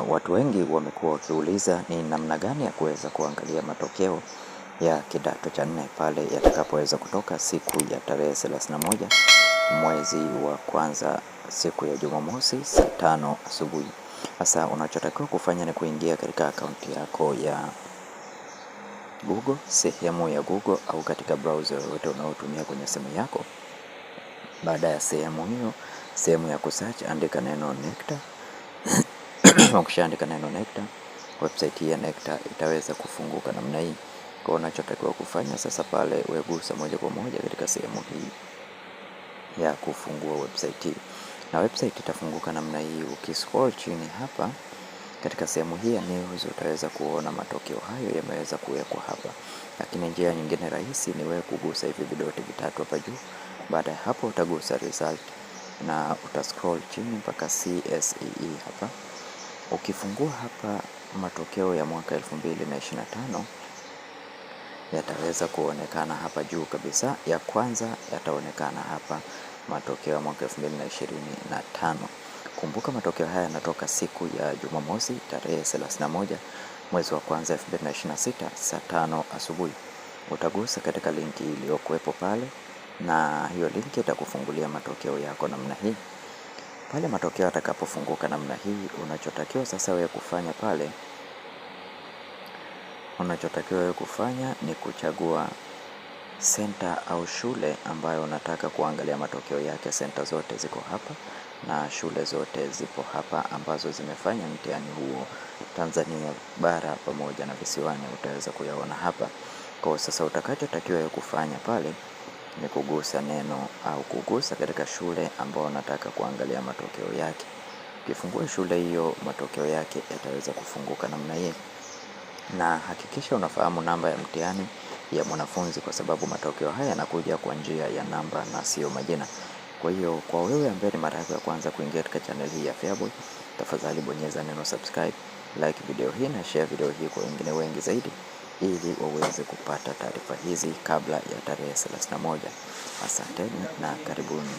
Watu wengi wamekuwa wakiuliza ni namna gani ya kuweza kuangalia matokeo ya kidato cha nne pale yatakapoweza kutoka siku ya tarehe 31 mwezi wa kwanza, siku ya Jumamosi saa 5 asubuhi. Sasa unachotakiwa kufanya ni kuingia katika akaunti yako ya Google, sehemu ya Google au katika browser yoyote unaotumia kwenye simu yako. Baada ya sehemu hiyo, sehemu ya kusearch, andika neno NECTA. Ukishaandika neno NECTA, website hii ya NECTA itaweza kufunguka namna hii. Kwa unachotakiwa kufanya sasa, pale wegusa moja kwa moja katika sehemu hii ya kufungua website hii, na website itafunguka namna hii. Ukiscroll chini hapa katika sehemu hii ya news, utaweza kuona matokeo hayo yameweza kuwekwa hapa, lakini njia nyingine rahisi ni wewe kugusa hivi vidoti vitatu hapa juu. Baada ya hapo utagusa result na utascroll chini mpaka CSEE hapa. Ukifungua hapa matokeo ya mwaka 2025 yataweza kuonekana hapa juu kabisa. Ya kwanza yataonekana hapa, matokeo ya mwaka 2025. Kumbuka matokeo haya yanatoka siku ya Jumamosi tarehe 31 mwezi wa kwanza 2026 saa 5 asubuhi. Utagusa katika linki iliyokuwepo pale, na hiyo linki itakufungulia matokeo yako namna hii. Pale matokeo yatakapofunguka namna hii, unachotakiwa sasa wewe kufanya pale, ni kuchagua center au shule ambayo unataka kuangalia matokeo yake. Center zote ziko hapa na shule zote zipo hapa ambazo zimefanya mtihani huo Tanzania bara pamoja na visiwani, utaweza kuyaona hapa. Kwa sasa utakachotakiwa kufanya pale ni kugusa neno au kugusa katika shule ambayo unataka kuangalia matokeo yake. Ukifungua shule hiyo, matokeo yake yataweza kufunguka namna hii, na hakikisha unafahamu namba ya mtihani ya mwanafunzi, kwa sababu matokeo haya yanakuja kwa njia ya namba na sio majina. Kwa hiyo kwa wewe ambaye ni mara yako ya kwanza kuingia katika channel hii ya Feaboy, tafadhali bonyeza neno subscribe, like video hii na share video hii kwa wengine wengi zaidi, ili waweze kupata taarifa hizi kabla ya tarehe 31. Asanteni na karibuni.